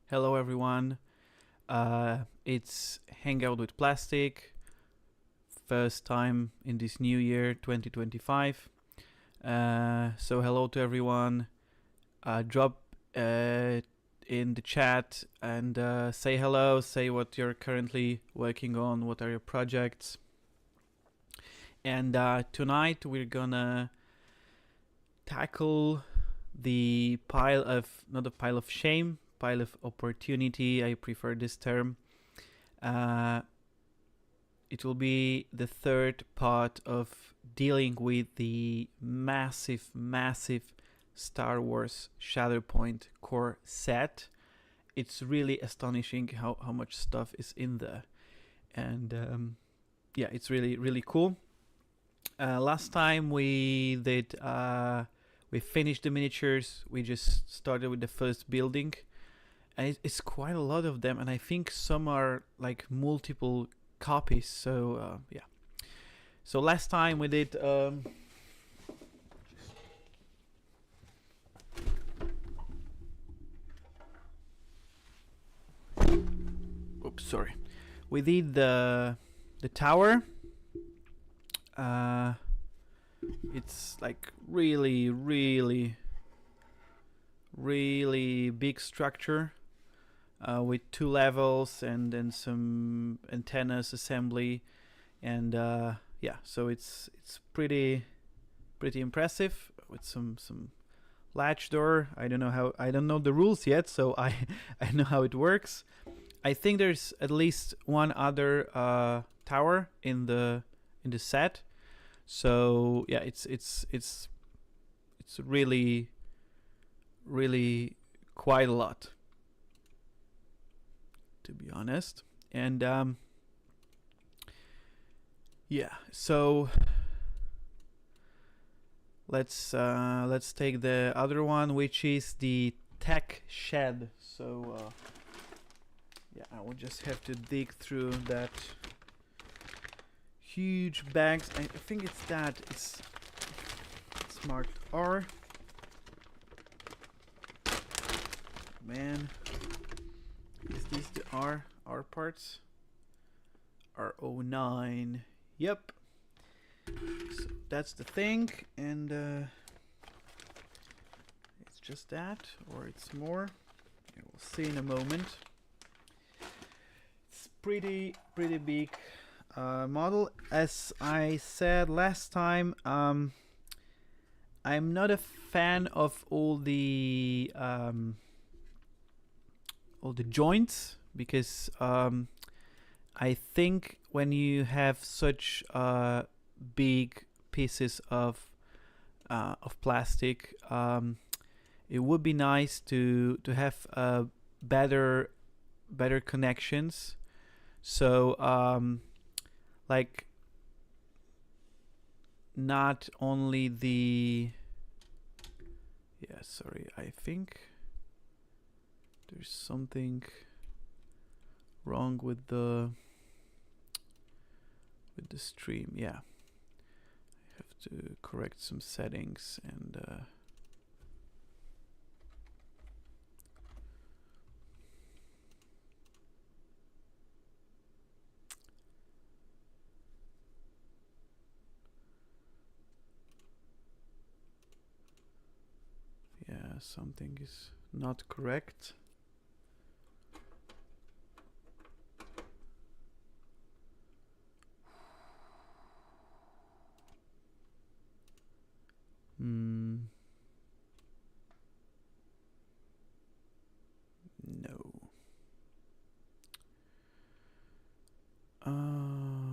Hello everyone. It's Hangout with Plastic. First time in this new year, 2025. So hello to everyone. Drop in the chat and say hello. Say what you're currently working on. What are your projects? And tonight we're gonna tackle the pile of, not a pile of shame, pile of opportunity. I prefer this term. It will be the third part of dealing with the massive Star Wars Shatterpoint core set. It's really astonishing how much stuff is in there. And yeah, it's really cool. Last time we did, we finished the miniatures. We just started with the first building. And it's quite a lot of them, and I think some are like multiple copies. So yeah. So last time we did. Oops, sorry. We did the tower. It's like really big structure. With 2 levels and then some antennas assembly, and yeah, so it's pretty impressive with some latch door. I don't know the rules yet, so I know how it works. I think there's at least one other tower in the set. So yeah, it's really quite a lot, to be honest. And yeah, so let's take the other one, which is the tech shed. So yeah, I will just have to dig through that huge bags. I think it's marked R. Man, is this the R parts? R09. Yep. So that's the thing, and it's just that, or it's more. We'll see in a moment. It's pretty big model. As I said last time, I'm not a fan of all the joints, because I think when you have such big pieces of plastic, it would be nice to have better connections. So like not only the sorry, I think there's something wrong with the stream. Yeah, I have to correct some settings, and yeah, something is not correct. No.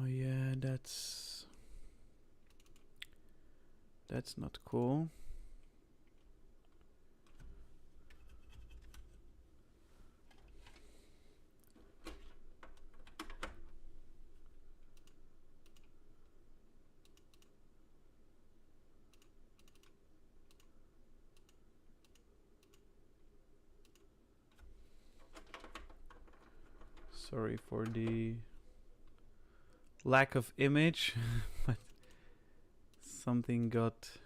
Yeah, that's not cool. Sorry for the lack of image, but something got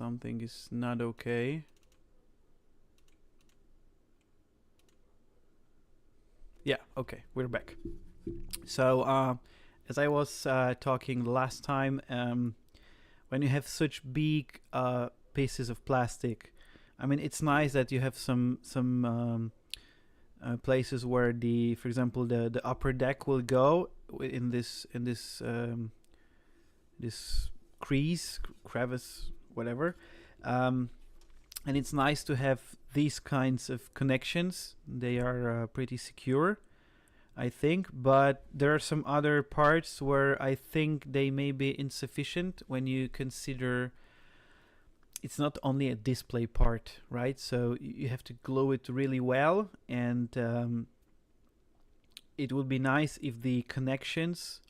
something is not okay. Yeah, okay, we're back. So, as I was talking last time, when you have such big pieces of plastic, I mean, it's nice that you have some places where for example, the upper deck will go in this this crevice, whatever, and it's nice to have these kinds of connections. They are pretty secure, I think, but there are some other parts where I think they may be insufficient when you consider it's not only a display part, right? So you have to glue it really well, and it would be nice if the connections,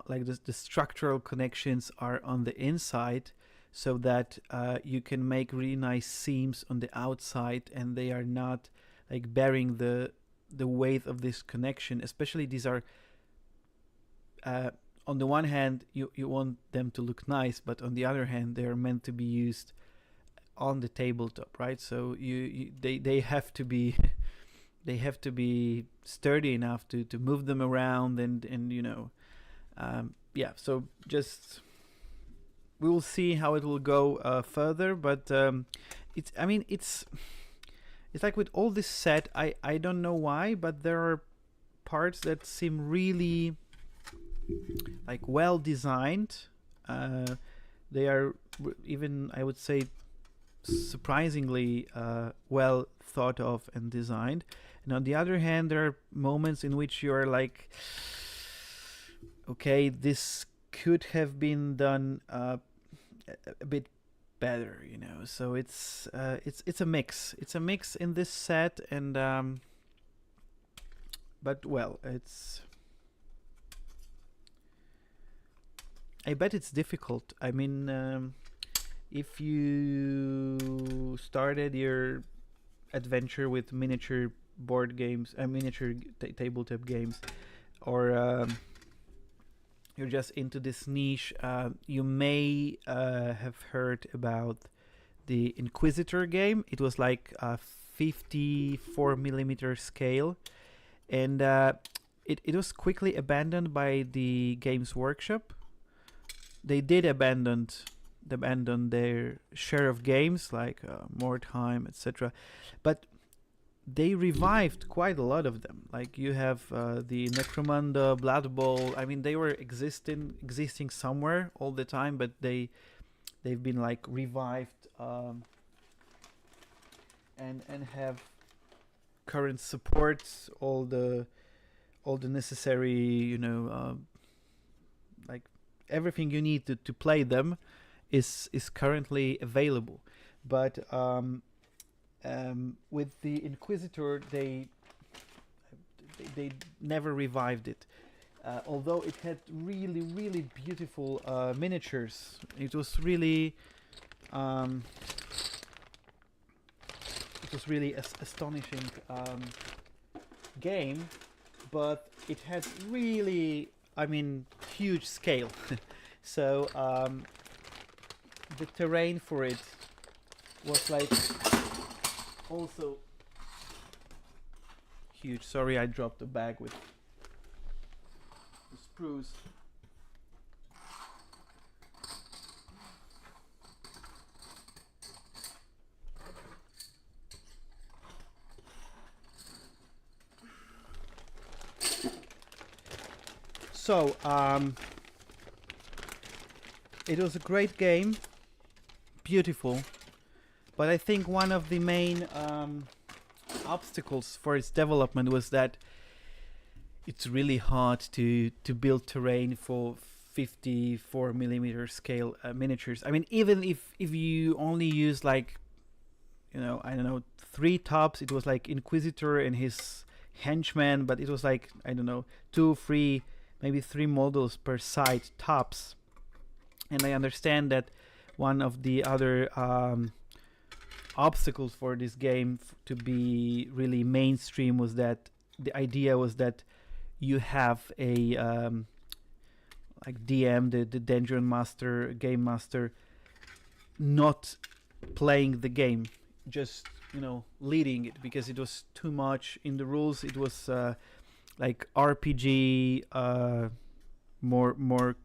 like the structural connections, are on the inside, so that you can make really nice seams on the outside, and they are not like bearing the weight of this connection. Especially these are, on the one hand, you want them to look nice, but on the other hand, they are meant to be used on the tabletop, right? So they have to be they have to be sturdy enough to move them around, and you know, yeah. So just we will see how it will go further, but it's like with all this set, I don't know why, but there are parts that seem really like well designed. They are even, I would say, surprisingly well thought of and designed. And on the other hand, there are moments in which you are like, okay, this could have been done a bit better, you know. So it's a mix. It's a mix in this set, and but well, I bet it's difficult. I mean, if you started your adventure with miniature board games, miniature tabletop games, or you're just into this niche, you may have heard about the Inquisitor game. It was like a 54 millimeter scale, and it was quickly abandoned by the Games Workshop. They did abandon their share of games, like Mordheim, etc. But they revived quite a lot of them. Like you have the Necromunda, Blood Bowl. I mean, they were existing somewhere all the time, but they've been like revived and have current supports, all the necessary, you know, like everything you need to play them is currently available. But with the Inquisitor, they never revived it. Although it had really beautiful miniatures. It was really astonishing game, but it had really, I mean, huge scale. So the terrain for it was like also huge. Sorry, I dropped the bag with the sprues. So it was a great game, beautiful, but I think one of the main obstacles for its development was that it's really hard to build terrain for 54 millimeter scale miniatures. I mean, even if you only use, like, you know, I don't know, 3 tops, it was like Inquisitor and his henchman, but it was like, I don't know, 2, 3, maybe 3 models per side tops. And I understand that one of the other obstacles for this game to be really mainstream was that the idea was that you have a like DM, the dungeon master, game master, not playing the game, just leading it, because it was too much in the rules. It was like RPG, more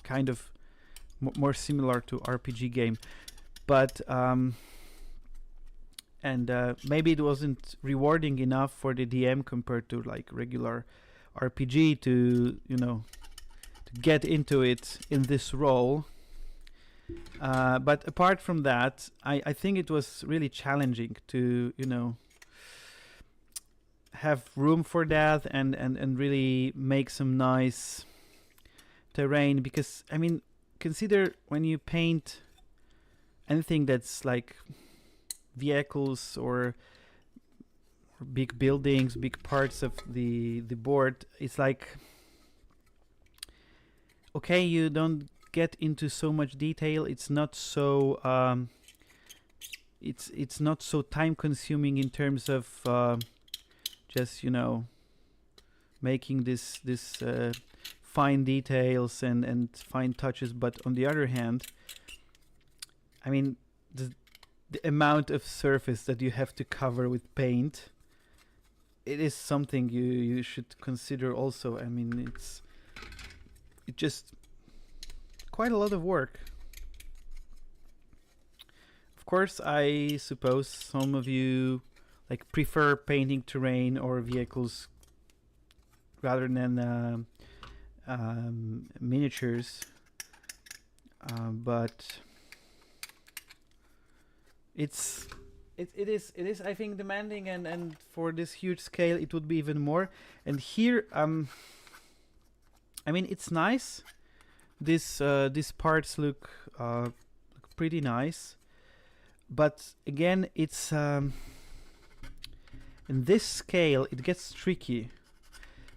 kind of more similar to RPG game, but and maybe it wasn't rewarding enough for the DM compared to like regular RPG to to get into it in this role. But apart from that, I think it was really challenging to have room for that and really make some nice terrain, because I mean, consider when you paint anything that's like vehicles or big buildings, big parts of the board, it's like, okay, you don't get into so much detail. It's not so it's not so time consuming in terms of just making this fine details and fine touches. But on the other hand, I mean, the amount of surface that you have to cover with paint, it is something you should consider also. I mean, it's just quite a lot of work. Of course, I suppose some of you like prefer painting terrain or vehicles rather than miniatures, but it is I think demanding, and for this huge scale it would be even more. And here I mean, it's nice. These parts look pretty nice, but again, it's in this scale it gets tricky,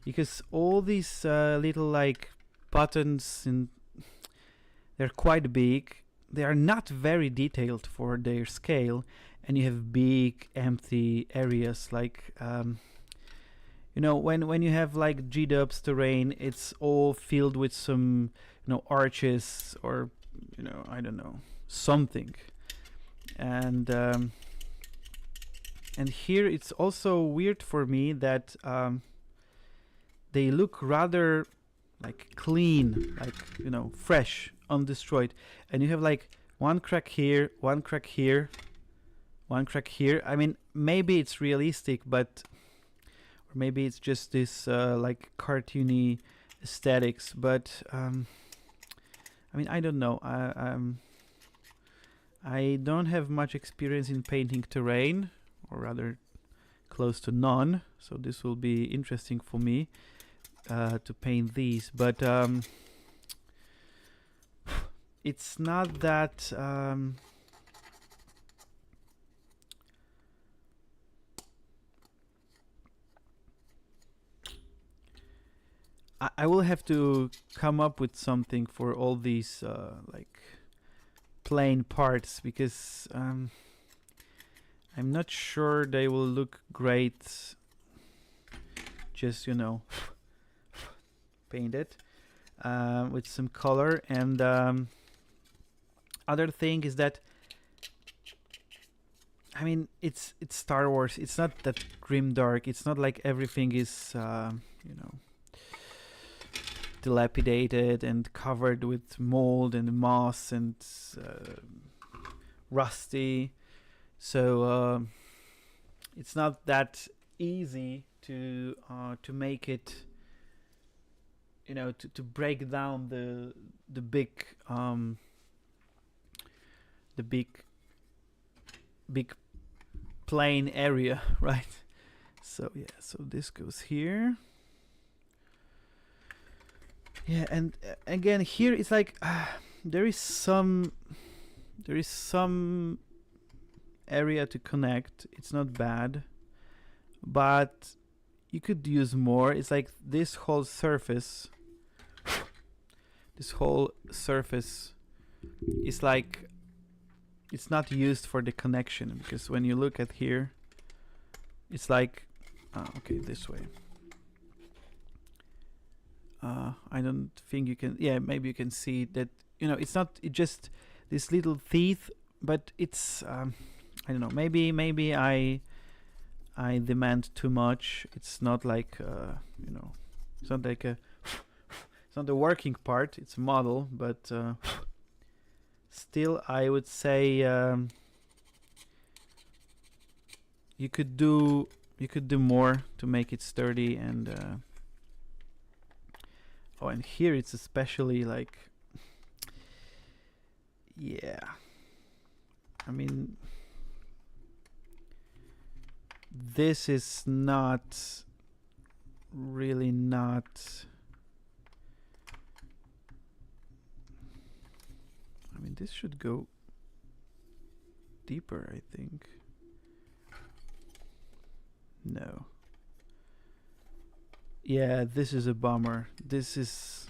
because all these little like buttons, and they're quite big. They are not very detailed for their scale, and you have big empty areas like when you have like G-dubs terrain, it's all filled with some arches or I don't know, something. And here it's also weird for me that they look rather like clean, like fresh, undestroyed, and you have like one crack here, one crack here, one crack here. I mean, maybe it's realistic, but or maybe it's just this like cartoony aesthetics, but I mean, I don't know. I don't have much experience in painting terrain, or rather close to none, so this will be interesting for me to paint these, but it's not that I will have to come up with something for all these like plain parts, because I'm not sure they will look great just painted with some color. And other thing is that, I mean, it's Star Wars. It's not that grim dark. It's not like everything is dilapidated and covered with mold and moss and rusty. So it's not that easy to make it, to break down the big plain area, right? So yeah, so this goes here. Yeah, and again here it's like there is some area to connect. It's not bad, but you could use more. It's like this whole surface is like, it's not used for the connection, because when you look at here, it's like okay, this way. I don't think you can. Yeah, maybe you can see that. It's not. It just these little teeth, but it's I don't know. Maybe I demand too much. It's not like you know, it's not like a it's not the working part. It's a model, but still, I would say you could do more to make it sturdy. And oh, and here it's especially like, yeah, I mean, this is not really not, I mean, this should go deeper, I think. No. Yeah, this is a bummer. This is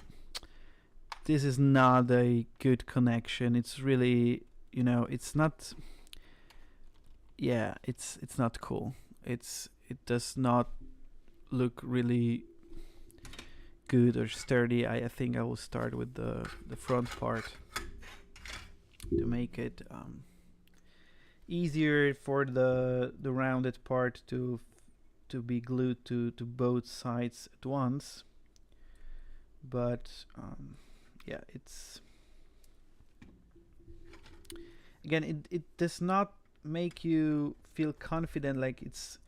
not a good connection. It's really, you know, it's not, yeah, it's not cool. It does not look really good or sturdy. I think I will start with the front part to make it easier for the rounded part to be glued to both sides at once. But yeah, it's, again, it does not make you feel confident. Like, it's,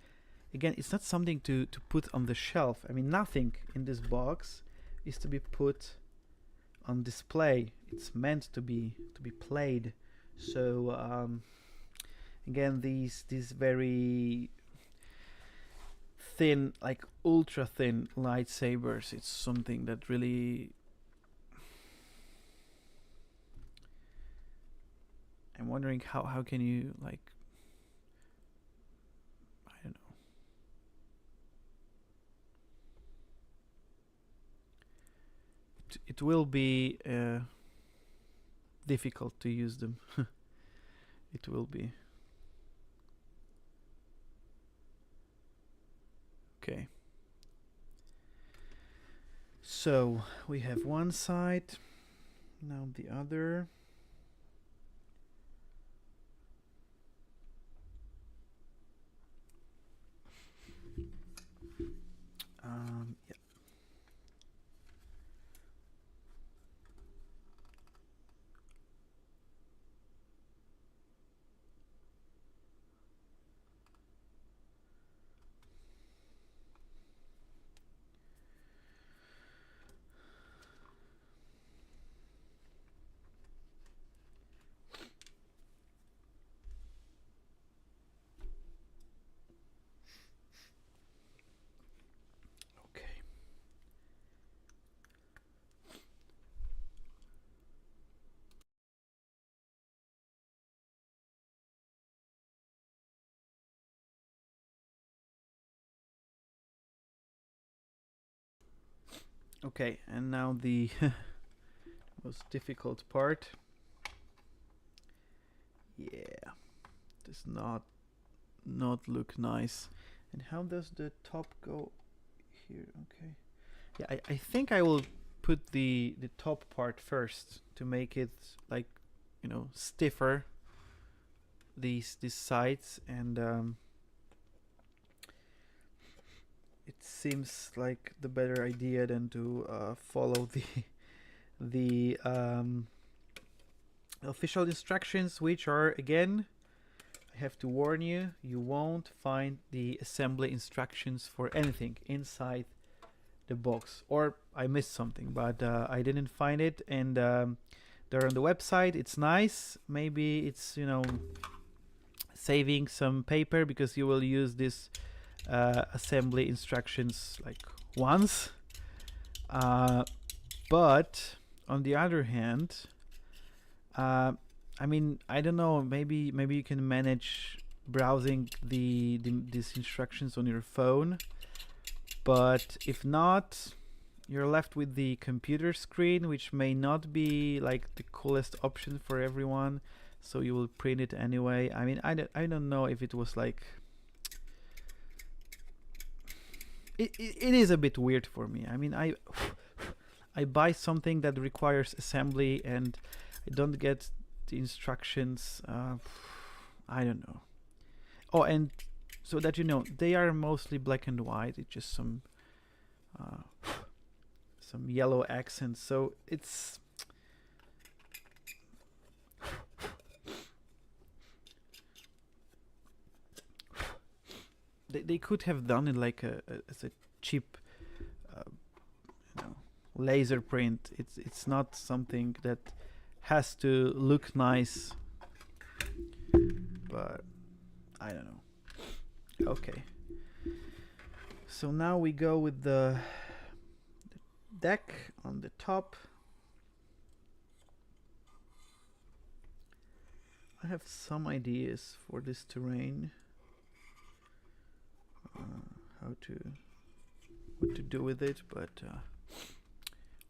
again, it's not something to put on the shelf. I mean, nothing in this box is to be put on display. It's meant to be played. So again, these very thin, like ultra thin lightsabers, it's something that really, I'm wondering how can you, like, I don't know. It will be difficult to use them. It will be. Okay. So we have one side, now the other. Yeah. Okay. Okay, and now the most difficult part. Yeah, does not look nice. And how does the top go here? Okay. Yeah, I think I will put the top part first to make it, like, you know, stiffer, these sides, and it seems like the better idea than to follow the official instructions, which are, again, I have to warn you, you won't find the assembly instructions for anything inside the box. Or I missed something, but I didn't find it, and they're on the website. It's nice. Maybe it's, you know, saving some paper, because you will use this assembly instructions like once. But on the other hand, I mean, I don't know, maybe you can manage browsing these instructions on your phone, but if not, you're left with the computer screen, which may not be like the coolest option for everyone, so you will print it anyway. I mean, I don't know if it was like, it is a bit weird for me. I mean, I buy something that requires assembly, and I don't get the instructions. I don't know. Oh, and so that you know, they are mostly black and white. It's just some yellow accents. So it's they could have done it like as a cheap laser print. It's not something that has to look nice, but I don't know. Okay, so now we go with the deck on the top. I have some ideas for this terrain, what to do with it, but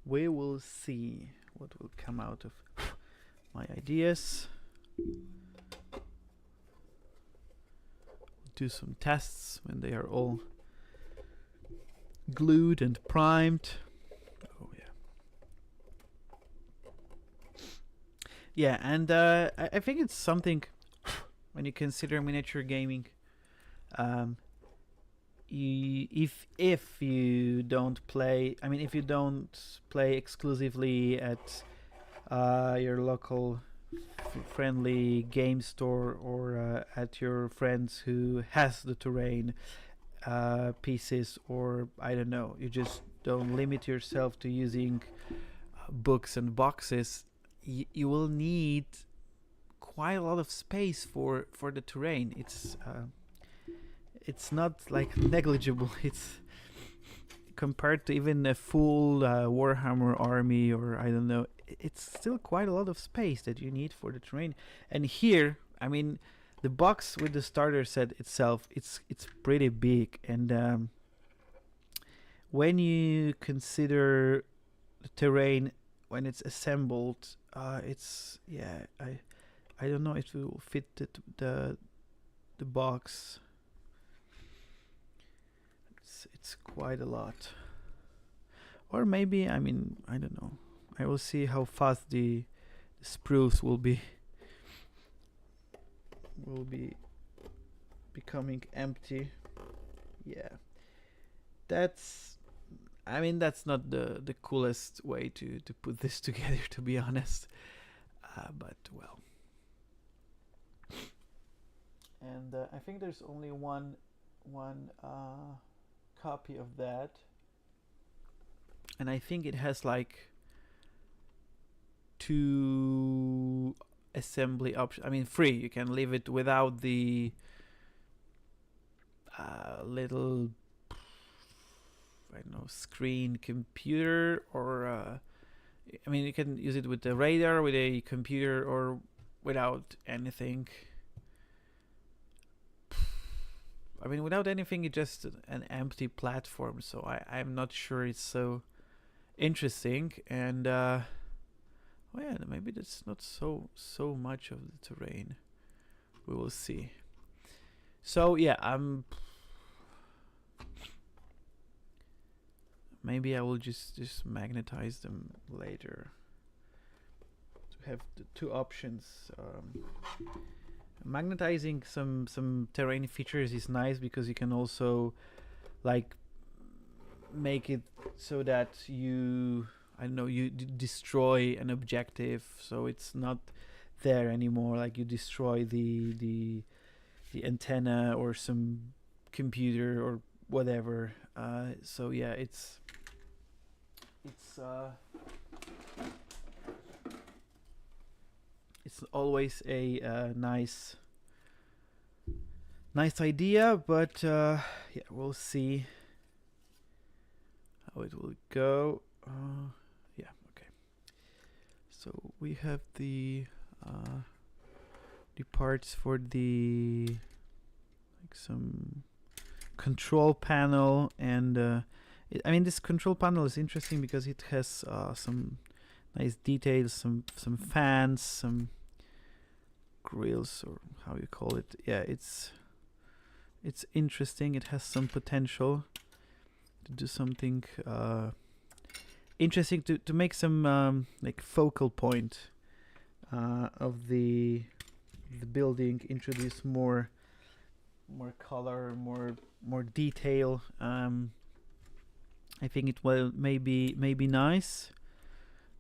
we will see what will come out of my ideas. Do some tests when they are all glued and primed. Oh yeah, and I think it's something when you consider miniature gaming. If you don't play, I mean, if you don't play exclusively at your local friendly game store or at your friends who has the terrain pieces, or I don't know, you just don't limit yourself to using books and boxes, you will need quite a lot of space for the terrain. It's not like negligible. It's compared to even a full Warhammer army, or I don't know, it's still quite a lot of space that you need for the terrain. And here, I mean, the box with the starter set itself, it's pretty big, and when you consider the terrain when it's assembled, it's I don't know if it will fit the box. It's quite a lot. Or maybe, I mean, I don't know. I will see how fast the spruce will be becoming empty. Yeah. That's not the coolest way to put this together, to be honest. But well. And I think there's only one copy of that, and I think it has like 2 assembly options. I mean, 3. You can leave it without the little, I don't know, screen computer, or I mean, you can use it with the radar, with a computer, or without anything. I mean, without anything, it's just an empty platform. So I'm not sure it's so interesting. And well, yeah, maybe that's not so much of the terrain. We will see. So yeah, maybe I will just magnetize them later to have the 2 options. Magnetizing some terrain features is nice because you can also like make it so that you destroy an objective, so it's not there anymore. Like you destroy the antenna or some computer or whatever. So yeah, it's always a nice idea, but yeah, we'll see how it will go. Yeah, okay. So we have the parts for the some control panel, and I mean, this control panel is interesting because it has some nice details, some fans, some grills, or how you call it. Yeah, it's interesting. It has some potential to do something interesting, to make some like focal point of the building, introduce more color, more detail. I think it will maybe nice.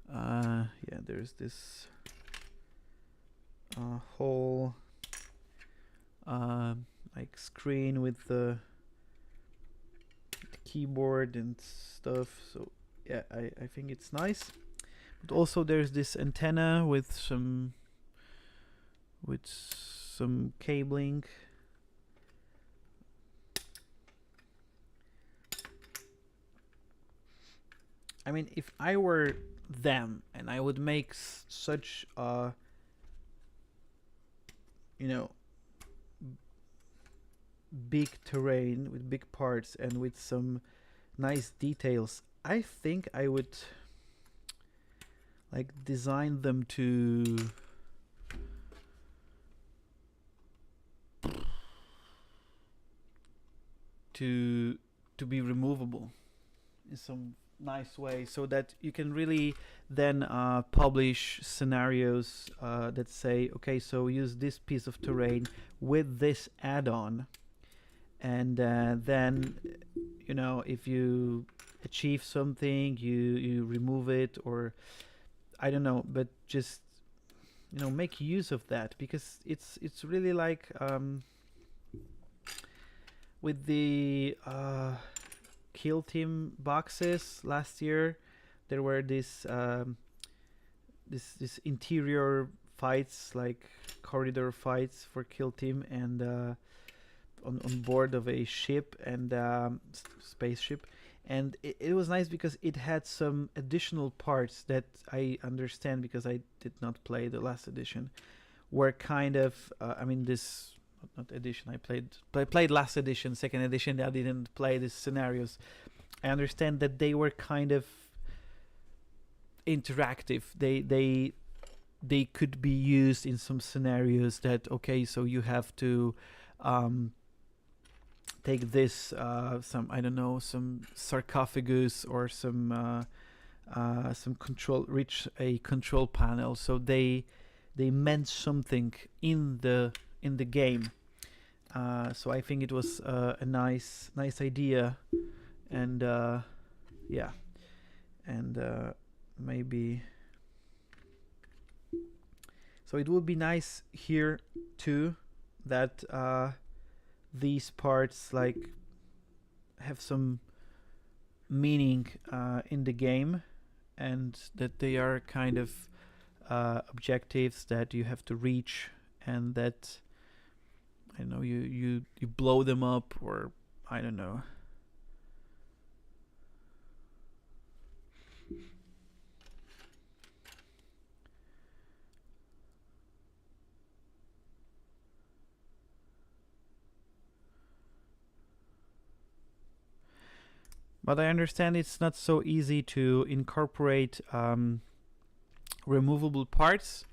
Yeah, there's this whole like screen with the keyboard and stuff. So yeah, I think it's nice. But also there's this antenna with some cabling. I mean, if I were them and I would make such you know, big terrain with big parts and with some nice details, I think I would like design them to be removable in some nice way, so that you can really then publish scenarios that say, okay, so use this piece of terrain with this add-on, and then, you know, if you achieve something, you remove it, or I don't know, but just, you know, make use of that, because it's really like with the Kill Team boxes last year, there were this interior fights, like corridor fights for Kill Team, and on board of a ship and spaceship, and it was nice because it had some additional parts that I understand, because I did not play the last edition, were kind of I mean, this not edition, I played last edition, second edition, I didn't play these scenarios. I understand that they were kind of interactive. They could be used in some scenarios that, okay, so you have to take this some, I don't know, some sarcophagus or some control, reach a control panel, so they meant something in the game. So I think it was a nice idea, and yeah, and maybe so it would be nice here too that these parts like have some meaning in the game, and that they are kind of objectives that you have to reach, and that, I don't know, you blow them up, or I don't know. But I understand it's not so easy to incorporate removable parts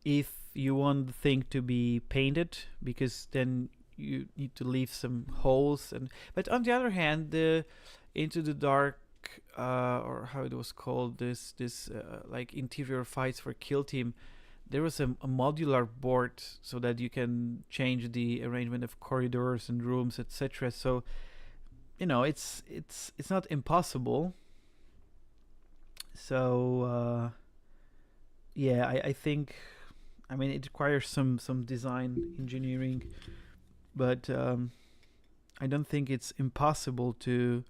if you want the thing to be painted, because then you need to leave some holes. And but on the other hand, the Into the Dark, or how it was called, this like interior fights for Kill Team, there was a modular board so that you can change the arrangement of corridors and rooms, etc. So, you know, it's not impossible. So yeah, I think, I mean, it requires some design engineering, but I don't think it's impossible to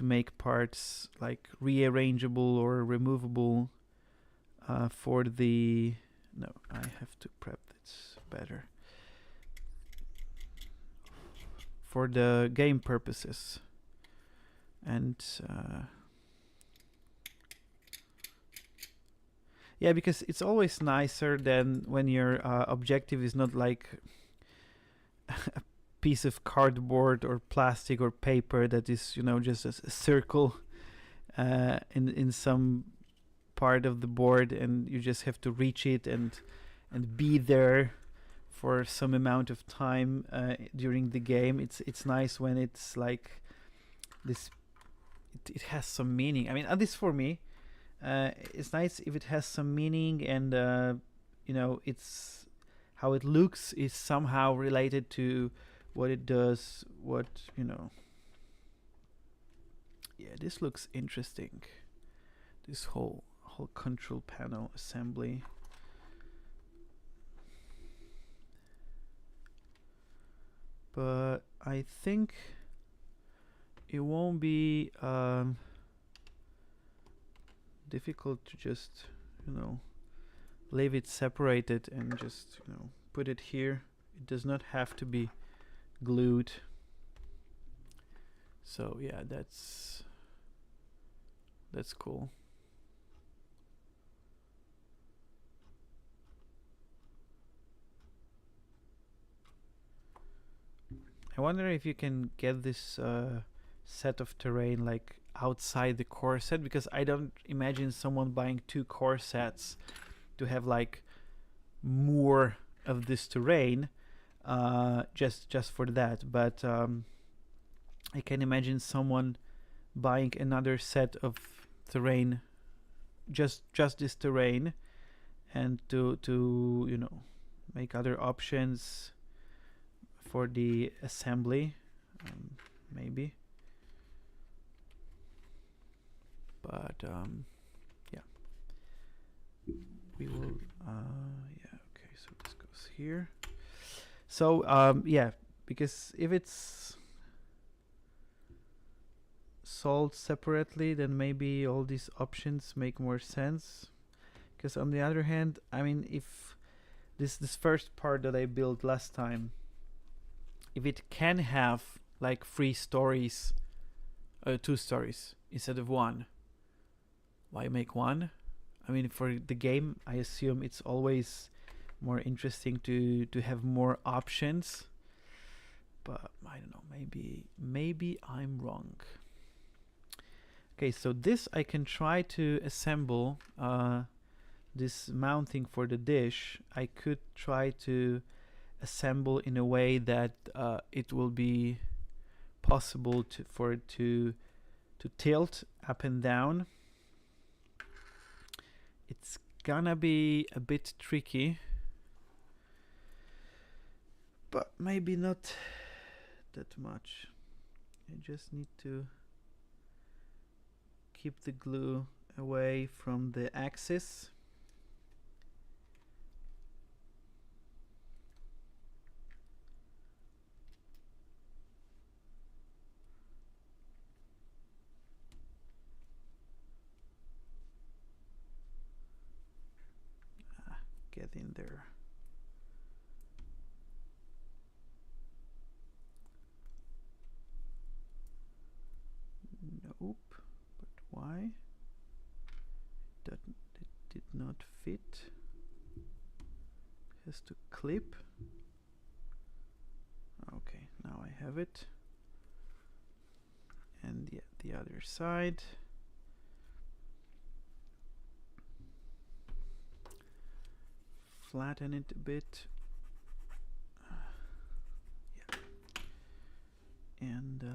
make parts like rearrangeable or removable for the... No, I have to prep this better. For the game purposes. And yeah, because it's always nicer than when your objective is not like a piece of cardboard or plastic or paper that is, you know, just a circle in some part of the board, and you just have to reach it and be there for some amount of time during the game. It's nice when it's like this. It has some meaning. I mean, at least for me, it's nice if it has some meaning, and you know, it's how it looks is somehow related to what it does, what, you know. Yeah, this looks interesting. This whole control panel assembly. But I think it won't be difficult to just, you know, leave it separated and just, you know, put it here. It does not have to be glued. So yeah, that's cool. I wonder if you can get this set of terrain like outside the core set, because I don't imagine someone buying 2 core sets to have like more of this terrain just for that. But I can imagine someone buying another set of terrain, just this terrain, and to you know, make other options for the assembly, maybe. But yeah, we will yeah, okay, so this goes here. So yeah, because if it's sold separately, then maybe all these options make more sense. Because on the other hand, I mean, if this first part that I built last time, if it can have like 3 stories, 2 stories instead of 1, why make 1? I mean, for the game, I assume it's always more interesting to have more options. But I don't know, maybe I'm wrong. Okay, so this I can try to assemble, this mounting for the dish. I could try to assemble in a way that it will be possible for it to tilt up and down. It's gonna be a bit tricky, but maybe not that much. I just need to keep the glue away from the axis. Get in there. Nope. But why? It did not fit. It has to clip. Okay, now I have it. And the other side. Flatten it a bit. Yeah. And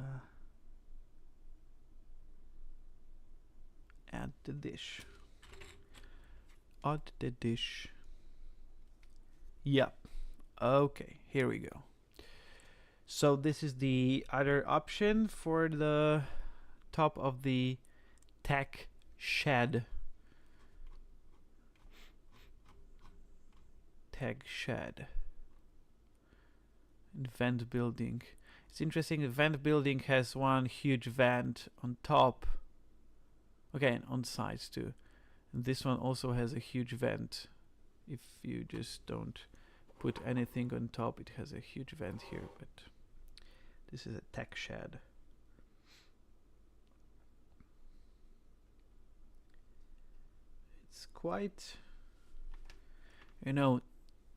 add the dish. Add the dish. Yep. Okay, here we go. So this is the other option for the top of the tech shed. Tech shed. And vent building. It's interesting, the vent building has one huge vent on top. Okay, and on sides too. And this one also has a huge vent. If you just don't put anything on top, it has a huge vent here, but this is a tech shed. It's quite, you know,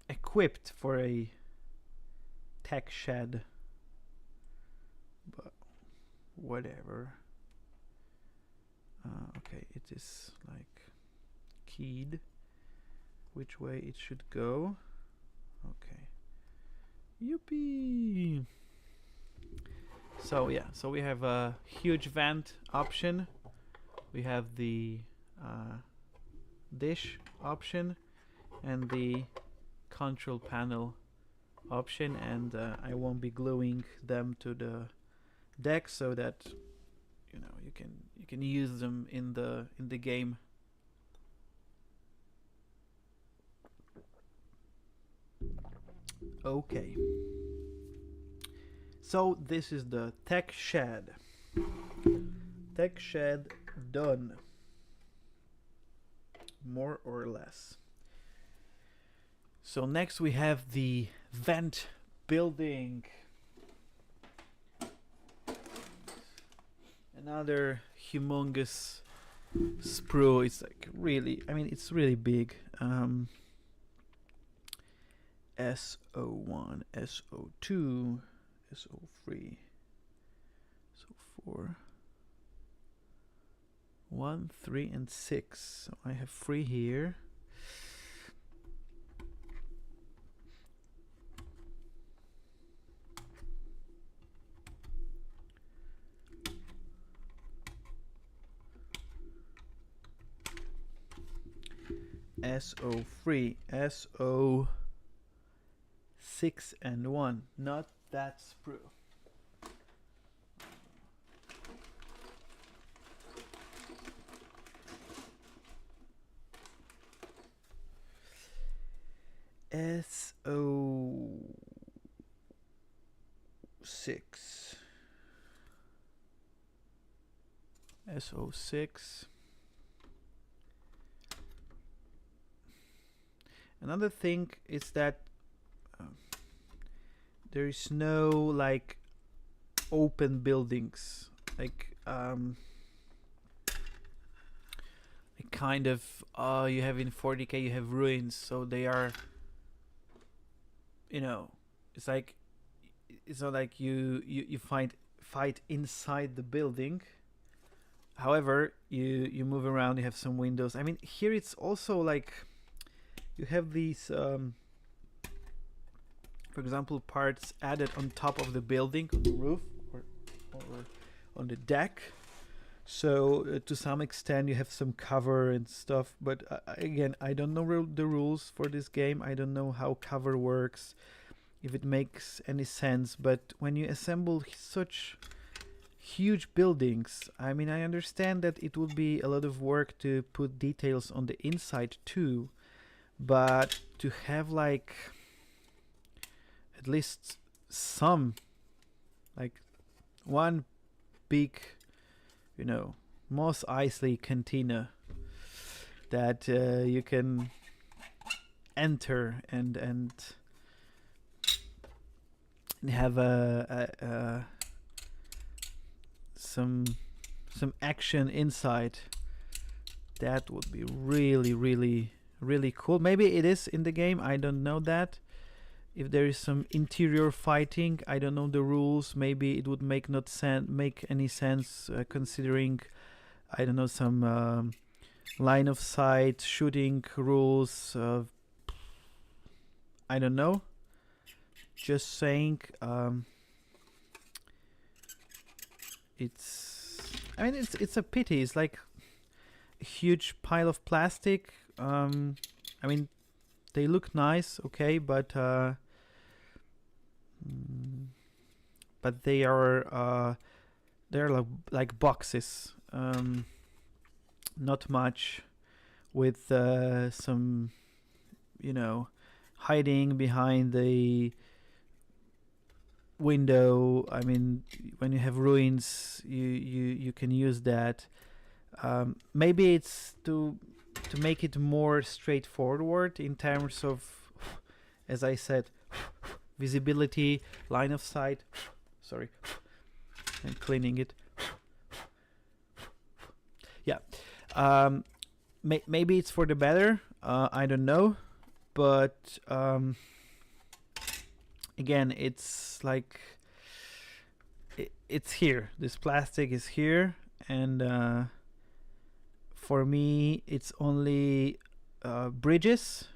equipped for a tech shed, but whatever. Okay, it is like keyed which way it should go. Okay, yippee. So yeah, so we have a huge vent option. We have the dish option and the control panel option, and I won't be gluing them to the deck so that you can use them in the game. Okay. So this is the tech shed. Tech shed done. More or less. So next we have the vent building. Another humongous sprue. It's like really, I mean, it's really big. SO1, SO2, SO3, SO4, 1, 3, and 6. So I have 3 here. SO3, SO6 and 1, not that sprue. SO6. SO6. Another thing is that there is no like open buildings, like kind of you have in 40k you have ruins, so they are, you know, it's like it's not like you fight inside the building. However, you move around, you have some windows. I mean, here it's also like you have these for example, parts added on top of the building, on the roof or on the deck. So to some extent you have some cover and stuff, but again, I don't know the rules for this game. I don't know how cover works, if it makes any sense. But when you assemble such huge buildings, I mean, I understand that it would be a lot of work to put details on the inside too, but to have like at least some, like one big, you know, Mos Eisley cantina that you can enter and have some action inside. That would be really cool. Maybe it is in the game, I don't know that. If there is some interior fighting, I don't know the rules. Maybe it would make any sense considering, I don't know, some line of sight shooting rules. I don't know. Just saying. It's a pity. It's like a huge pile of plastic. I mean, they look nice, okay, but they are they're like boxes, not much with some, you know, hiding behind the window. I mean, when you have ruins, you can use that. Maybe it's to make it more straightforward in terms of, as I said, visibility, line of sight. Sorry, I'm cleaning it. Yeah, maybe it's for the better. I don't know, but again, it's like it's here. This plastic is here, and for me, it's only bridges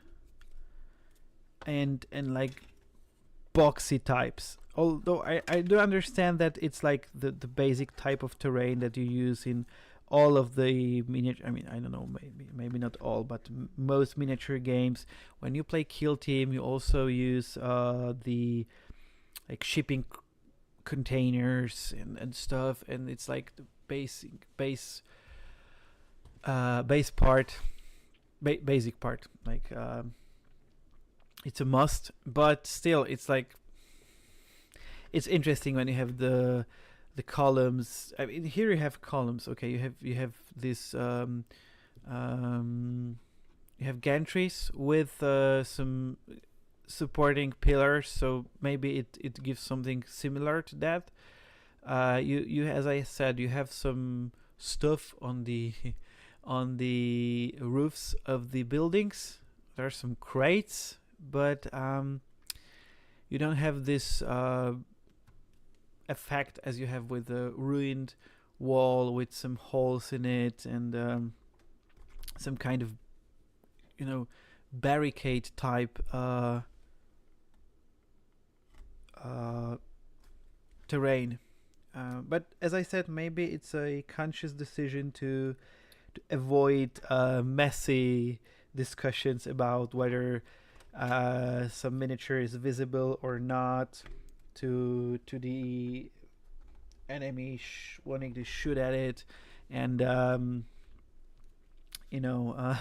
and like boxy types. Although I do understand that it's like the basic type of terrain that you use in all of the miniature. I mean, I don't know, maybe not all, but most miniature games. When you play Kill Team, you also use the like shipping containers and stuff, and it's like the basic part, like it's a must. But still, it's like it's interesting when you have the columns. I mean, here you have columns. Okay, you have this you have gantries with some supporting pillars, so maybe it gives something similar to that. You as I said, you have some stuff on the on the roofs of the buildings. There are some crates, but you don't have this effect as you have with the ruined wall with some holes in it and some kind of, you know, barricade type terrain. But as I said, maybe it's a conscious decision to avoid messy discussions about whether some miniature is visible or not to the enemy wanting to shoot at it, and you know,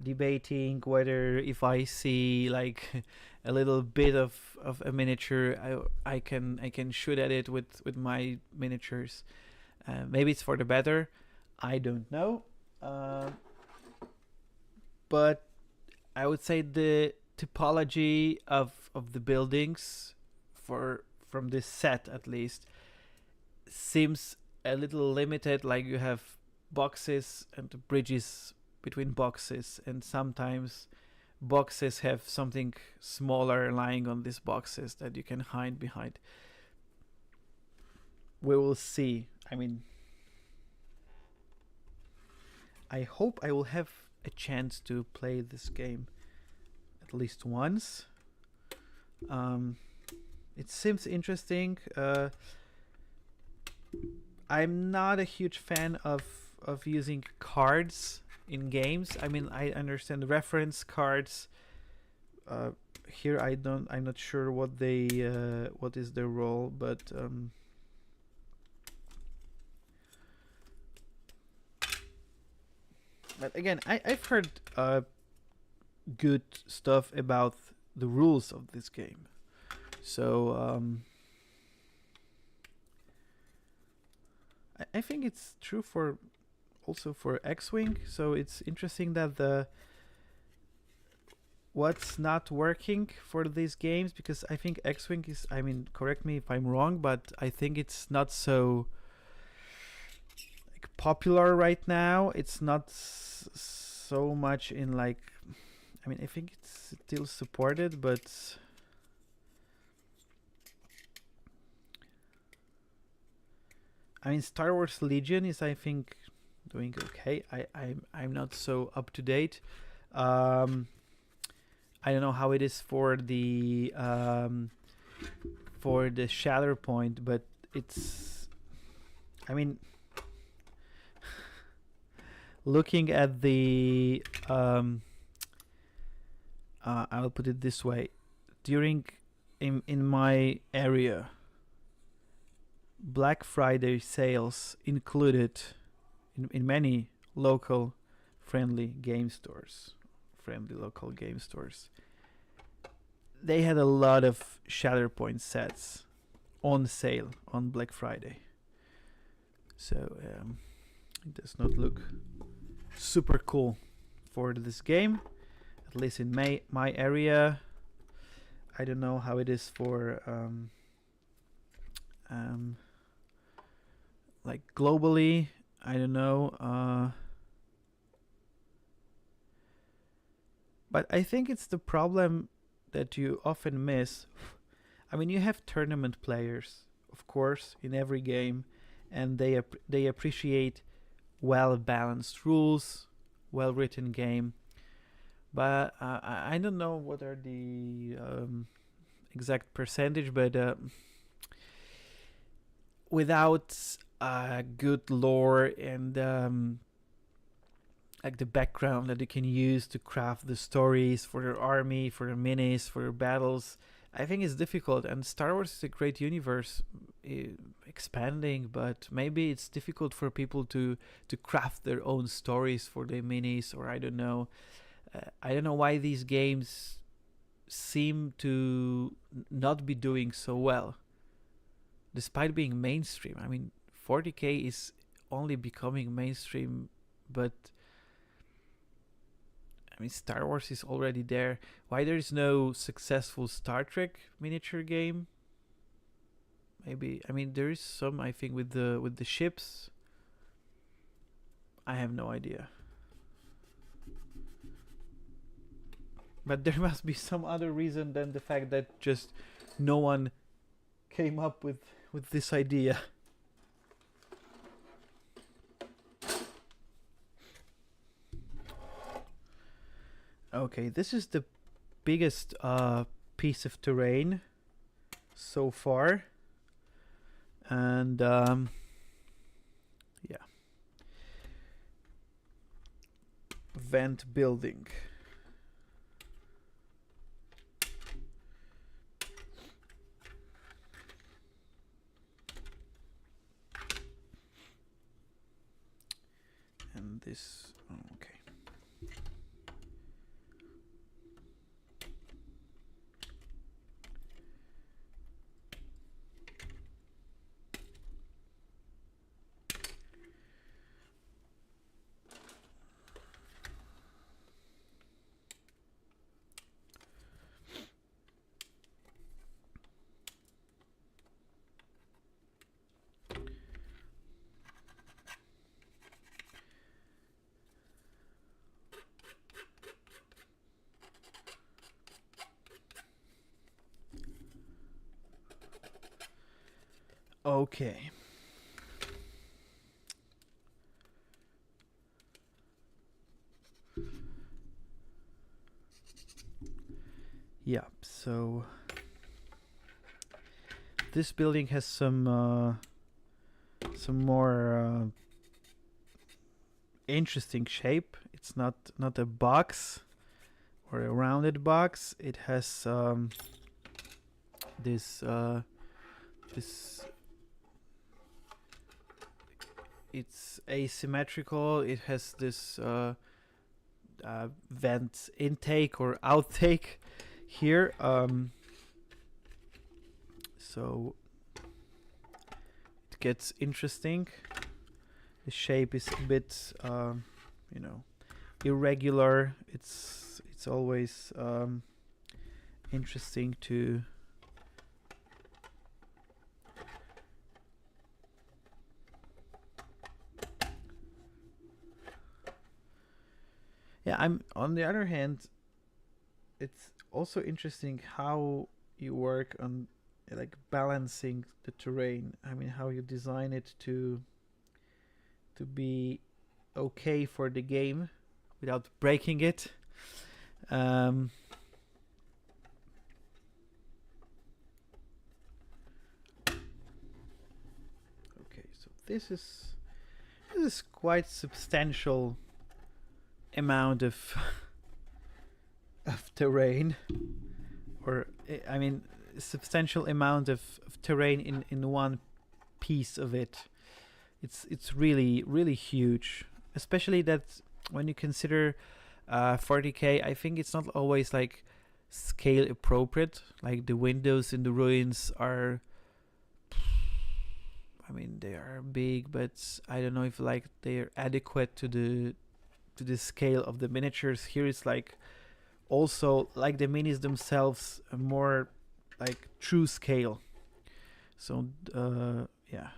debating whether if I see like a little bit of a miniature, I can shoot at it with my miniatures. Maybe it's for the better. I don't know. But I would say the typology of the buildings from this set at least seems a little limited. Like you have boxes and bridges between boxes, and sometimes boxes have something smaller lying on these boxes that you can hide behind. We will see. I mean, I hope I will have a chance to play this game at least once. It seems interesting. I'm not a huge fan of using cards in games. I mean, I understand reference cards. Here, I'm not sure what what is their role, but again, I've heard good stuff about the rules of this game. So I think it's true for also for X-Wing. So it's interesting that what's not working for these games, because I think X-Wing is, I mean, correct me if I'm wrong, but I think it's not so like popular right now. It's not so much in like, I mean, I think it's still supported, but I mean, Star Wars Legion is, I think, doing okay. I'm not so up to date. I don't know how it is for the Shatterpoint, but it's, I mean, looking at the I'll put it this way: during in my area, Black Friday sales included in many local friendly local game stores. They had a lot of Shatterpoint sets on sale on Black Friday. So it does not look super cool for this game, at least in my area. I don't know how it is for like globally. I don't know. But I think it's the problem that you often miss. I mean, you have tournament players, of course, in every game, and they appreciate well-balanced rules, well-written game. But I don't know what are the exact percentage, but without good lore and like the background that you can use to craft the stories for your army, for your minis, for your battles. I think it's difficult, and Star Wars is a great universe, expanding, but maybe it's difficult for people to craft their own stories for their minis, or I don't know. I don't know why these games seem to not be doing so well, despite being mainstream. I mean, 40k is only becoming mainstream, but I mean, Star Wars is already there. Why there is no successful Star Trek miniature game? Maybe, I mean, there is some, I think, with the ships. I have no idea. But there must be some other reason than the fact that just no one came up with this idea. Okay, this is the biggest piece of terrain so far, and yeah, vent building. And this, oh, okay. Okay. Yeah, so this building has some more interesting shape. It's not a box or a rounded box. It has this it's asymmetrical. It has this vent intake or outtake here. So it gets interesting. The shape is a bit, you know, irregular. It's always interesting to yeah. I'm on the other hand, it's also interesting how you work on like balancing the terrain. I mean, how you design it to be okay for the game without breaking it. Okay, so this is quite substantial amount of terrain, or I mean, substantial amount of terrain in one piece of it. It's really huge, especially that when you consider 40k. I think it's not always like scale appropriate. Like the windows in the ruins are, I mean, they are big, but I don't know if like they're adequate to the scale of the miniatures. Here it's like also like the minis themselves more like true scale. So yeah.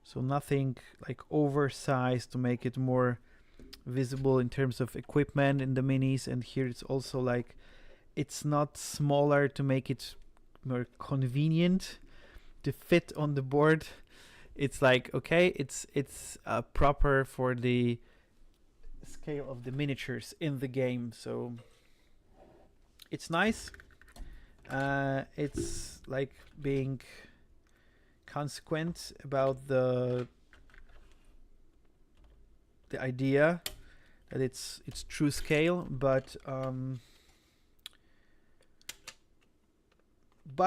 So nothing like oversized to make it more visible in terms of equipment in the minis. And here it's also like, it's not smaller to make it more convenient to fit on the board. It's like, okay, it's proper for the scale of the miniatures in the game. So it's nice. It's like being consequent about the idea that it's true scale, but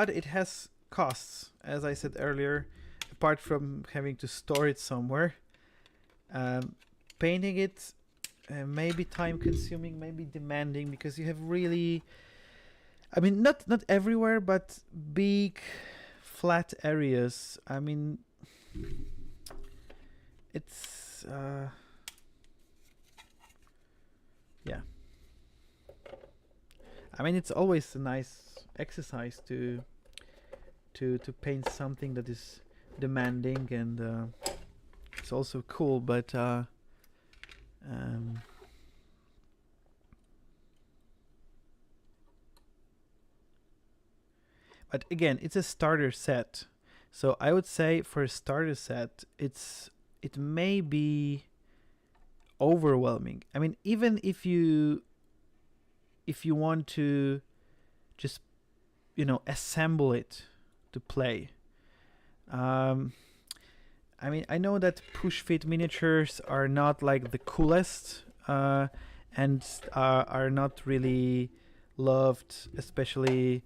it has costs, as I said earlier. Apart from having to store it somewhere, painting it may be time consuming, maybe demanding, because you have really, I mean, not everywhere, but big flat areas. I mean, it's yeah. I mean, it's always a nice exercise to paint something that is demanding, and it's also cool, but but again, it's a starter set. So I would say for a starter set, it may be overwhelming. I mean, even if you want to just, assemble it to play. I mean, I know that push fit miniatures are not like the coolest, and are not really loved, especially,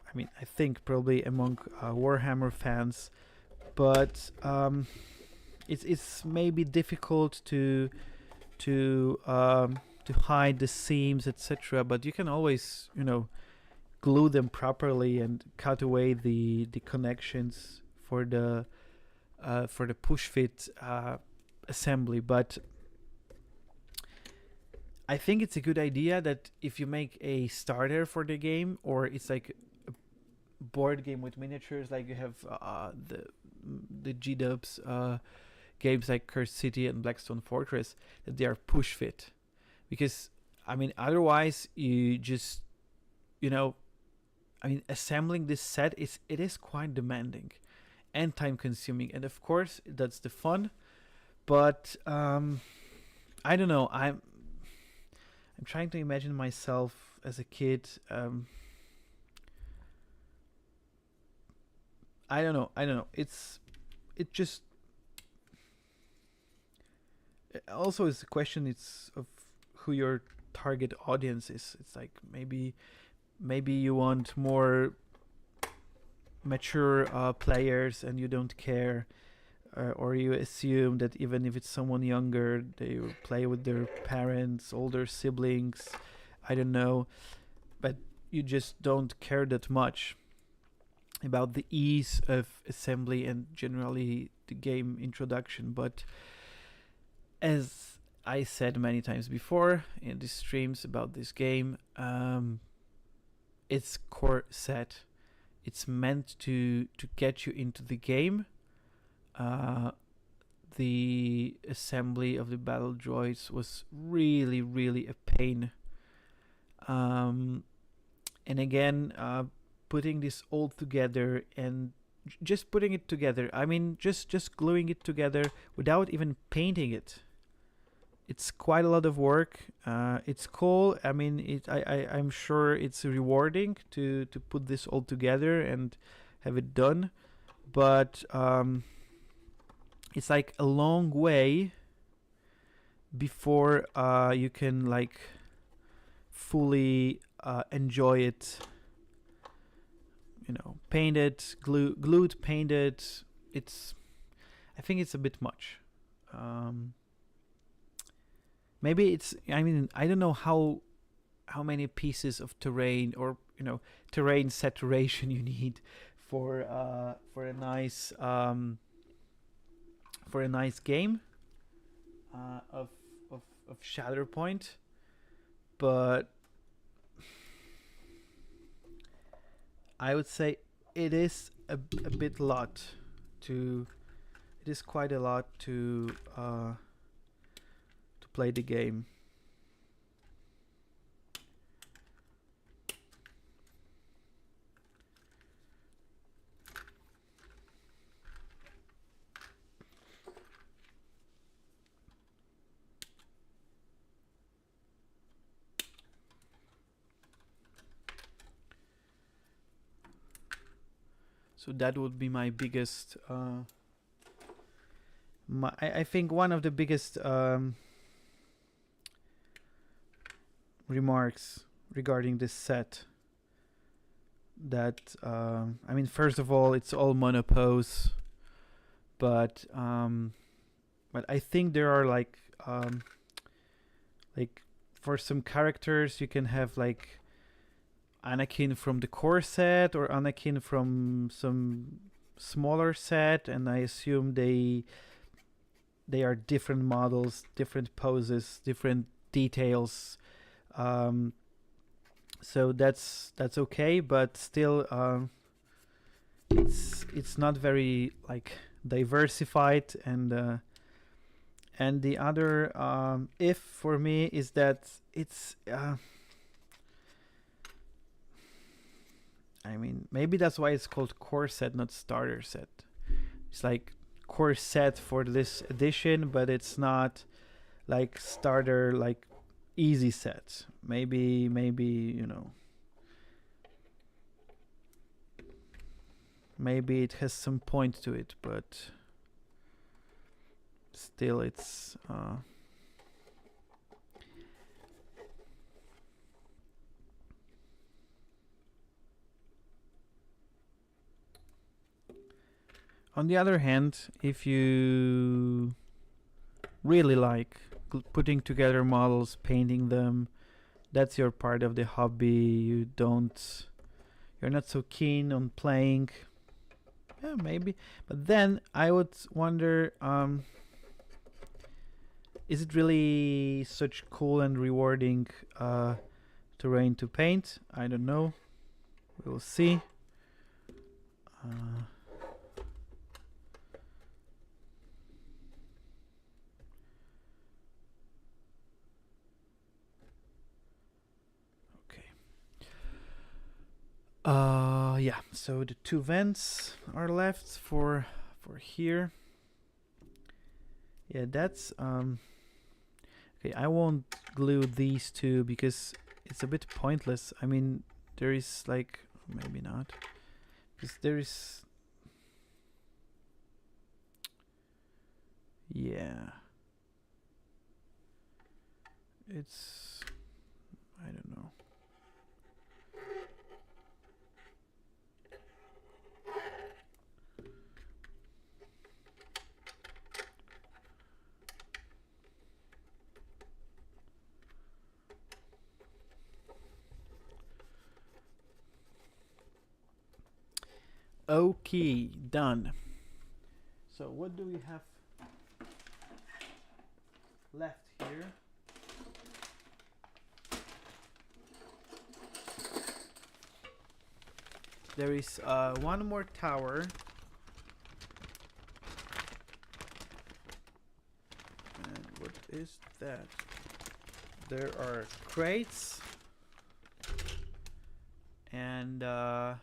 I mean, I think probably among Warhammer fans, but it's maybe difficult to hide the seams, etc. But you can always, glue them properly and cut away the connections for the push fit assembly. But I think it's a good idea that if you make a starter for the game, or it's like a board game with miniatures, like you have the G-Dubs games like Cursed City and Blackstone Fortress, that they are push fit. Because, I mean, otherwise you just, I mean, assembling this set it is quite demanding and time consuming, and of course that's the fun. But I don't know. I'm trying to imagine myself as a kid. I don't know. It just also is the question. It's of who your target audience is. It's like maybe you want more mature players and you don't care, or you assume that even if it's someone younger, they will play with their parents, older siblings, I don't know, but you just don't care that much about the ease of assembly and generally the game introduction. But as I said many times before in the streams about this game, it's core set. It's meant to get you into the game. The assembly of the battle droids was really, really a pain. And again, putting this all together and just putting it together. I mean, just gluing it together without even painting it. It's quite a lot of work. It's cool. I mean, I'm sure it's rewarding to put this all together and have it done. But it's like a long way before you can like fully enjoy it. Paint it, glued, painted. I think it's a bit much. Maybe it's, I mean, I don't know how many pieces of terrain or terrain saturation you need for a nice game of Shatterpoint, but I would say it is a bit lot to. It is quite a lot to play the game. So that would be my biggest. I think one of the biggest remarks regarding this set. That I mean, first of all, it's all monopose, but I think there are like for some characters you can have like Anakin from the core set or Anakin from some smaller set, and I assume they are different models, different poses, different details. So that's okay, but still it's not very like diversified. And the other if for me is that it's I mean, maybe that's why it's called core set, not starter set. It's like core set for this edition, but it's not like starter, like easy set. Maybe you know, maybe it has some point to it, but still it's on the other hand, if you really like putting together models, painting them, that's your part of the hobby. You're not so keen on playing. Yeah, maybe. But then I would wonder, is it really such cool and rewarding terrain to paint? I don't know. We'll see. Yeah, so the two vents are left for here. Yeah, that's okay, I won't glue these two because it's a bit pointless. I mean, there is like, maybe not, because there is, yeah, it's, I don't know. Okay, done. So what do we have left here? There is one more tower. And what is that? There are crates. And huh?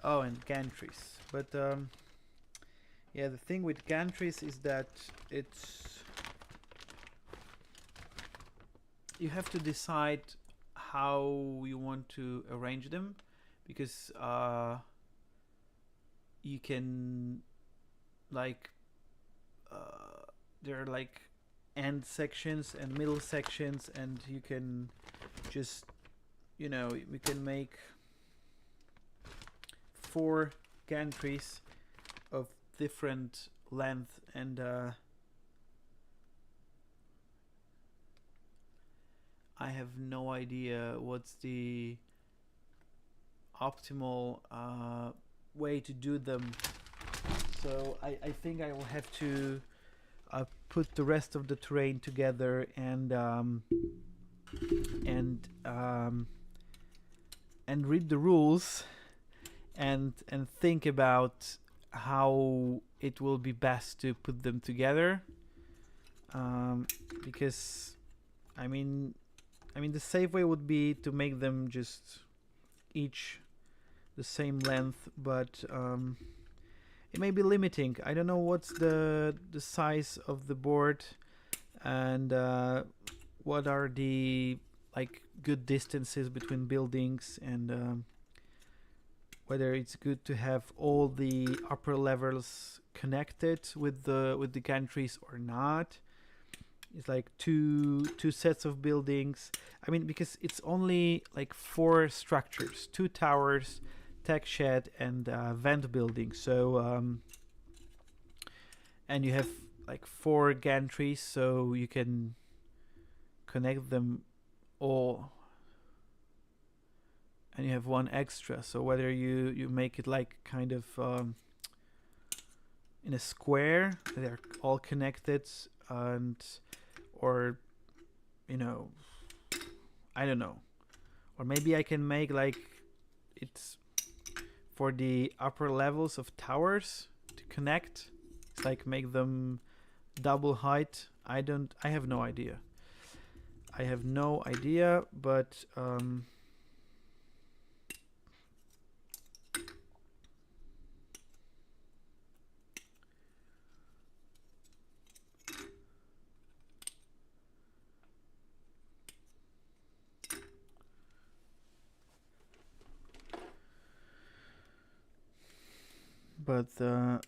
Oh, and gantries. But yeah, the thing with gantries is that you have to decide how you want to arrange them, because you can like there are like end sections and middle sections, and you can just, you know, we can make 4 gantries of different length, and I have no idea what's the optimal way to do them. So I think I will have to put the rest of the terrain together and read the rules and think about how it will be best to put them together, because I mean the safe way would be to make them just each the same length, but it may be limiting. I don't know what's the size of the board. and what are the like good distances between buildings, and whether it's good to have all the upper levels connected with the gantries or not. It's like two sets of buildings. I mean, because it's only like 4 structures: 2 towers, tech shed, and vent building. So and you have like 4 gantries, so you can connect them all, and you have 1 extra. So whether you make it like kind of in a square, they're all connected, and or you know, I don't know, or maybe I can make like it's for the upper levels of towers to connect. It's like make them double height. I have no idea. But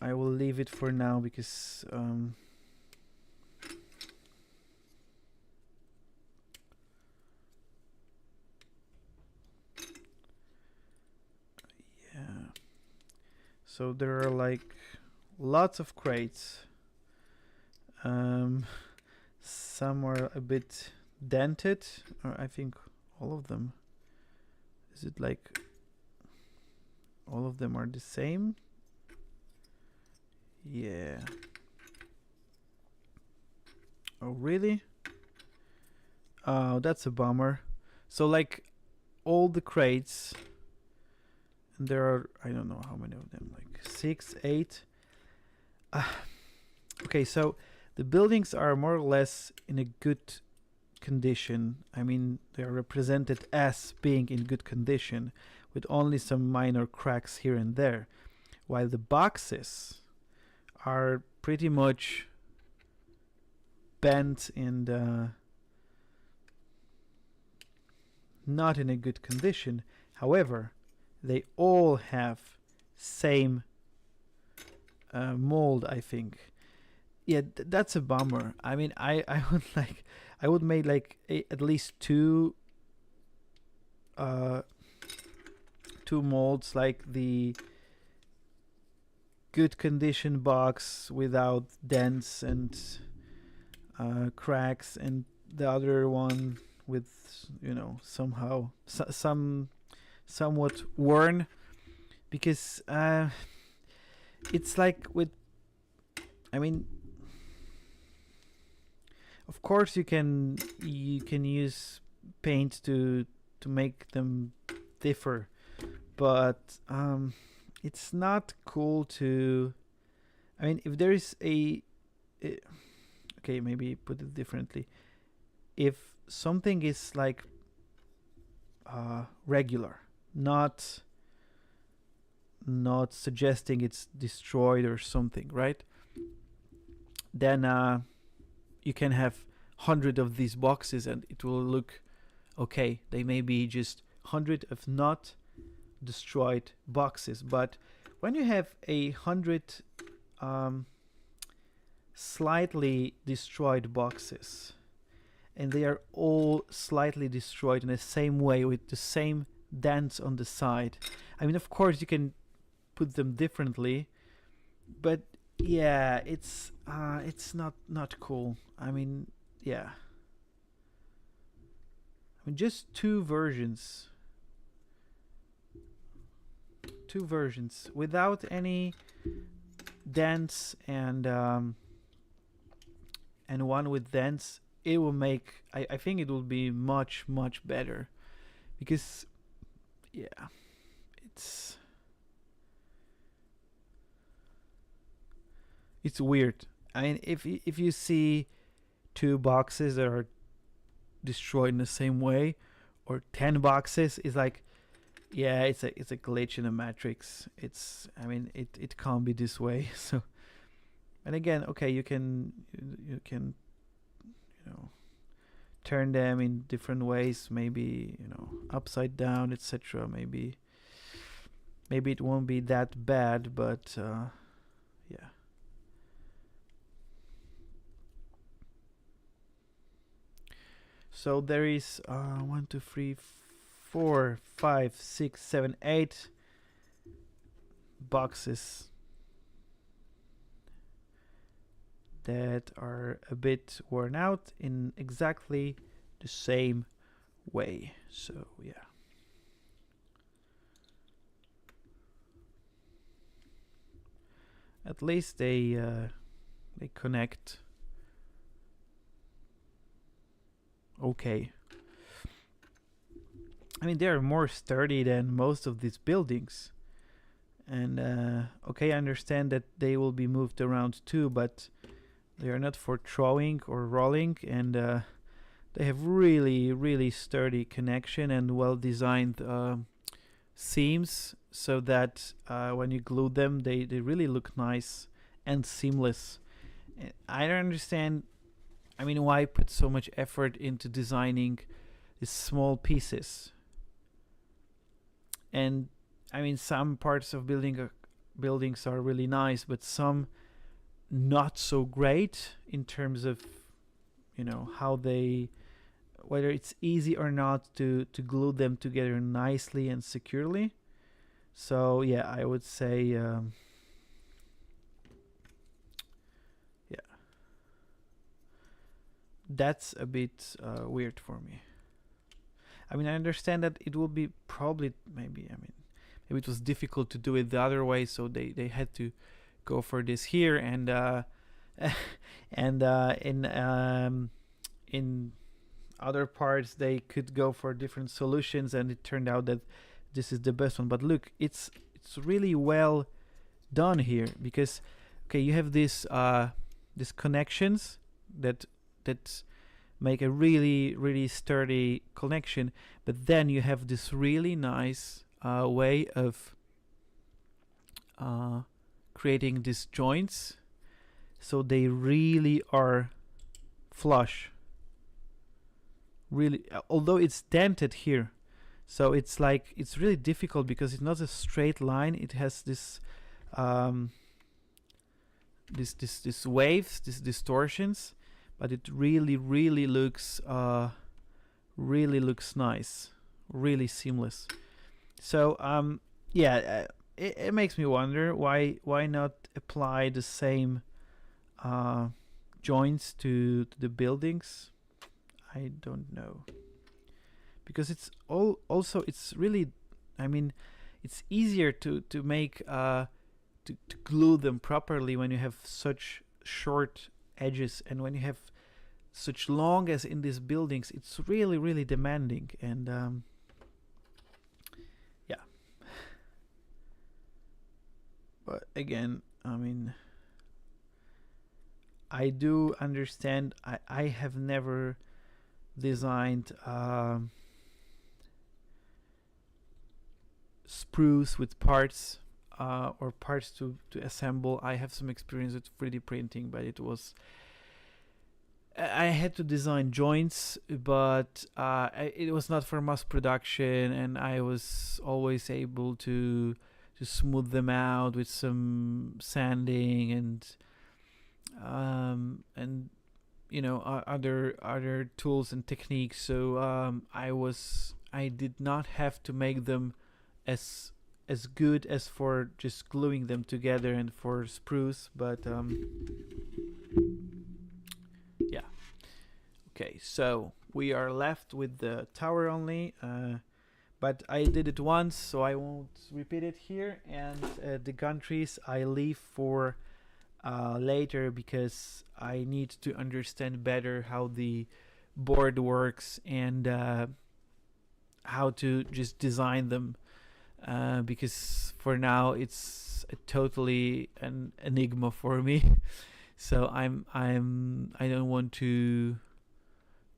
I will leave it for now because yeah. So there are like lots of crates. Some are a bit dented, or I think all of them. Is it like all of them are the same? Yeah. Oh, really? Oh, that's a bummer. So like all the crates, and there are, I don't know how many of them, like 6, 8. Okay, so the buildings are more or less in a good condition. I mean, they are represented as being in good condition with only some minor cracks here and there, while the boxes are pretty much bent and not in a good condition. However, they all have same mold, I think. Yeah, that's a bummer. I mean, I would make like at least two molds, like the good condition box without dents and cracks, and the other one with, you know, somehow somewhat worn, because it's like with, I mean, of course you can use paint to make them differ, but it's not cool to, I mean, if there is okay, maybe put it differently. If something is like regular, not suggesting it's destroyed or something, right? Then you can have 100 of these boxes and it will look okay. They may be just 100 of not destroyed boxes, but when you have 100 slightly destroyed boxes, and they are all slightly destroyed in the same way with the same dents on the side, I mean, of course you can put them differently, but yeah, it's not cool. I mean, yeah. I mean, just two versions without any dents, and one with dents. It will make, I think it will be much better, because yeah, it's weird. I mean, if you see 2 boxes that are destroyed in the same way, or 10 boxes, it's like, yeah, it's a glitch in the matrix. It's, I mean, it can't be this way. So, and again, okay, you can turn them in different ways, maybe upside down, etc. Maybe it won't be that bad, but yeah. So there is 1, 2, 3, 4, 5, 6, 7, 8 boxes that are a bit worn out in exactly the same way. So yeah. At least they connect okay. I mean, they are more sturdy than most of these buildings. And okay, I understand that they will be moved around too, but they are not for throwing or rolling, and they have really, really sturdy connection and well-designed seams, so that when you glue them, they really look nice and seamless. I don't understand, I mean, why put so much effort into designing these small pieces? And I mean, some parts of buildings are really nice, but some not so great in terms of how they, whether it's easy or not to glue them together nicely and securely. So yeah, I would say yeah, that's a bit weird for me. I mean, I understand that it will be probably maybe it was difficult to do it the other way, so they had to go for this here, and and in other parts they could go for different solutions, and it turned out that this is the best one. But look, it's really well done here, because okay, you have these connections that make a really, really sturdy connection, but then you have this really nice way of creating these joints, so they really are flush. Really, although it's dented here, so it's like it's really difficult because it's not a straight line. It has this this waves, these distortions, but it really, really looks nice, really seamless. So yeah, it makes me wonder why not apply the same joints to the buildings. I don't know, because it's also it's really, I mean, it's easier to make to glue them properly when you have such short edges, and when you have such long as in these buildings, it's really, really demanding. And yeah, but again, I mean, I do understand. I have never designed sprues with parts or parts to assemble. I have some experience with 3D printing, but it was, I had to design joints, but it was not for mass production, and I was always able to smooth them out with some sanding and other tools and techniques. So I did not have to make them as good as for just gluing them together and for sprues, but yeah. Okay, so we are left with the tower only, but I did it once, so I won't repeat it here. And the gantries I leave for later, because I need to understand better how the board works and how to just design them, because for now it's totally an enigma for me. So I don't want to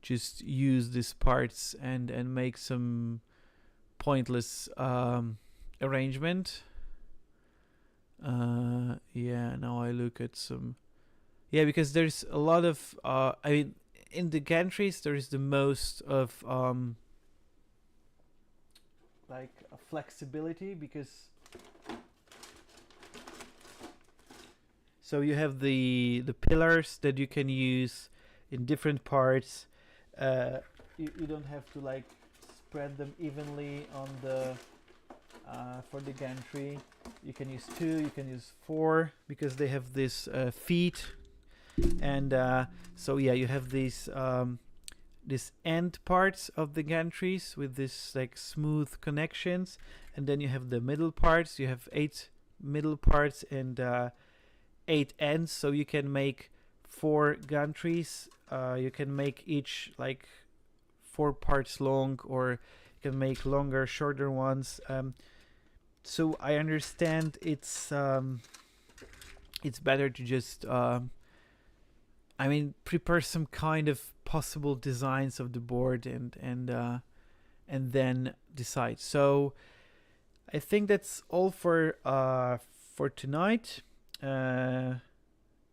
just use these parts and make some pointless arrangement. Yeah, now I look at some. Yeah, because there's a lot of I mean, in the gantries there is the most of like flexibility, because so you have the pillars that you can use in different parts. You don't have to like spread them evenly on the for the gantry. You can use 2, you can use 4, because they have this feet. And so yeah, you have these this end parts of the gantries with this like smooth connections, and then you have the middle parts. You have 8 middle parts and 8 ends, so you can make 4 gantries. You can make each like 4 parts long, or you can make longer, shorter ones. So I understand it's better to just prepare some kind of possible designs of the board and then decide. So I think that's all for tonight.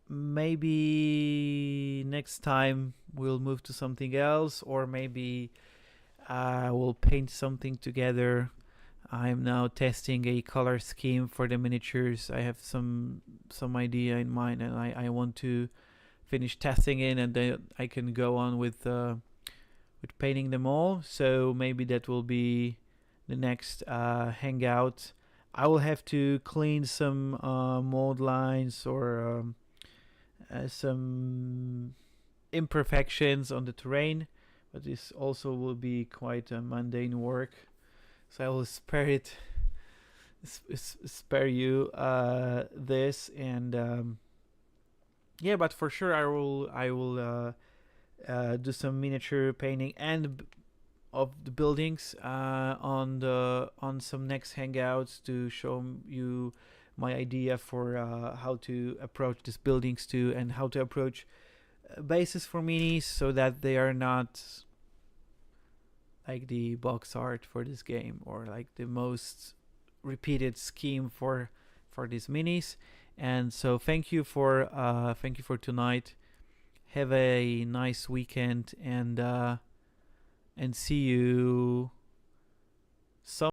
Maybe next time we'll move to something else, or maybe we'll paint something together. I'm now testing a color scheme for the miniatures. I have some idea in mind, and I want to finish testing it, and then I can go on with painting them all. So maybe that will be the next hangout. I will have to clean some mold lines or some imperfections on the terrain, but this also will be quite a mundane work, so I will spare you this. And yeah, but for sure I will do some miniature painting and of the buildings on some next hangouts to show you my idea for how to approach these buildings too, and how to approach bases for minis so that they are not like the box art for this game, or like the most repeated scheme for these minis. And so thank you for tonight. Have a nice weekend, and see you some